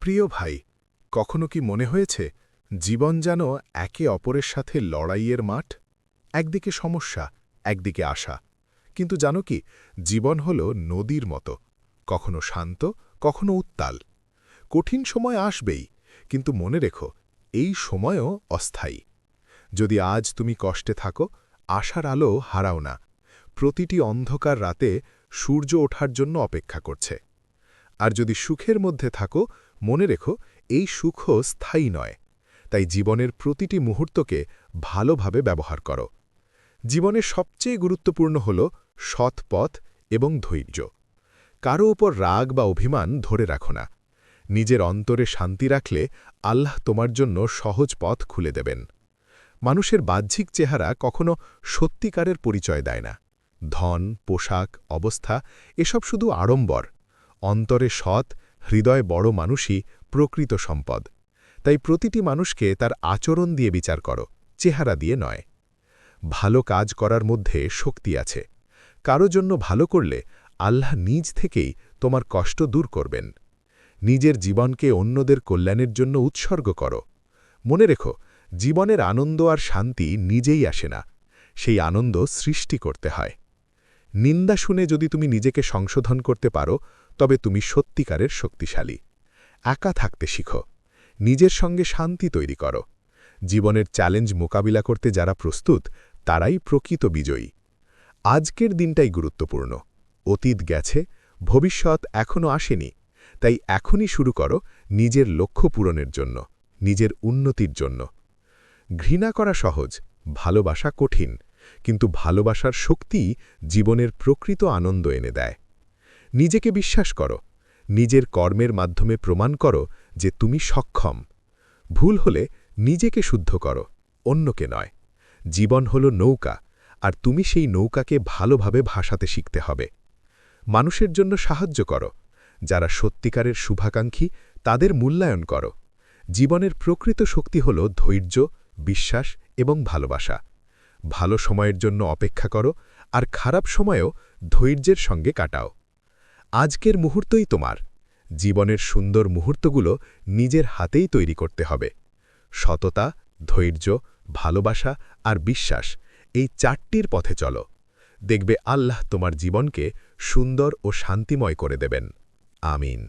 প্রিয় ভাই, কখনো কি মনে হয়েছে জীবন যেন একে অপরের সাথে লড়াইয়ের মাঠ? একদিকে সমস্যা, একদিকে আশা। কিন্তু জানো কি, জীবন হল নদীর মতো, কখনো শান্ত, কখনো উত্তাল। কঠিন সময় আসবেই, কিন্তু মনে রেখো, এই সময়ও অস্থায়ী। যদি আজ তুমি কষ্টে থাকো, আশার আলো হারাও না। প্রতিটি অন্ধকার রাতে সূর্য ওঠার জন্য অপেক্ষা করছে। আর যদি সুখের মধ্যে থাকো, মনে রেখো, এই সুখও স্থায়ী নয়। তাই জীবনের প্রতিটি মুহূর্তকে ভালোভাবে ব্যবহার করো। জীবনের সবচেয়ে গুরুত্বপূর্ণ হল সৎ পথ এবং ধৈর্য। কারো উপর রাগ বা অভিমান ধরে রাখো না। নিজের অন্তরে শান্তি রাখলে আল্লাহ তোমার জন্য সহজ পথ খুলে দেবেন। মানুষের বাহ্যিক চেহারা কখনো সত্যিকারের পরিচয় দেয় না। ধন, পোশাক, অবস্থা এসব শুধু আড়ম্বর। অন্তরে সৎ, হৃদয় বড় মানুষই প্রকৃত সম্পদ। তাই প্রতিটি মানুষকে তার আচরণ দিয়ে বিচার করো, চেহারা দিয়ে নয়। ভালো কাজ করার মধ্যে শক্তি আছে। কারো জন্য ভালো করলে আল্লাহ নিজ থেকেই তোমার কষ্ট দূর করবেন। নিজের জীবনকে অন্যদের কল্যাণের জন্য উৎসর্গ করো। মনে রেখো, জীবনের আনন্দ আর শান্তি নিজেই আসে না, সেই আনন্দ সৃষ্টি করতে হয়। নিন্দা শুনে যদি তুমি নিজেকে সংশোধন করতে পারো, তবে তুমি সত্যিকারের শক্তিশালী। একা থাকতে শিখো। নিজের সঙ্গে শান্তি তৈরি করো। জীবনের চ্যালেঞ্জ মোকাবিলা করতে যারা প্রস্তুত, তারাই প্রকৃত বিজয়ী। আজকের দিনটাই গুরুত্বপূর্ণ। অতীত গেছে, ভবিষ্যৎ এখনও আসেনি। তাই এখনই শুরু করো নিজের লক্ষ্য পূরণের জন্য, নিজের উন্নতির জন্য। ঘৃণা করা সহজ, ভালোবাসা কঠিন, কিন্তু ভালোবাসার শক্তি জীবনের প্রকৃত আনন্দ এনে দেয়। নিজেকে বিশ্বাস করো। নিজের কর্মের মাধ্যমে প্রমাণ করো যে তুমি সক্ষম। ভুল হলে নিজেকে শুদ্ধ করো, অন্যকে নয়। জীবন হল নৌকা, আর তুমি সেই নৌকাকে ভালোভাবে ভাসাতে শিখতে হবে। মানুষের জন্য সাহায্য করো। যারা সত্যিকারের শুভাকাঙ্ক্ষী, তাদের মূল্যায়ন করো। জীবনের প্রকৃত শক্তি হল ধৈর্য, বিশ্বাস এবং ভালোবাসা। ভালো সময়ের জন্য অপেক্ষা করো, আর খারাপ সময়েও ধৈর্যের সঙ্গে কাটাও। আজকের মুহূর্তই তোমার। জীবনের সুন্দর মুহূর্তগুলো নিজের হাতেই তৈরি করতে হবে। সততা, ধৈর্য, ভালোবাসা আর বিশ্বাস, এই চারটির পথে চলো। দেখবে আল্লাহ তোমার জীবনকে সুন্দর ও শান্তিময় করে দেবেন। আমিন।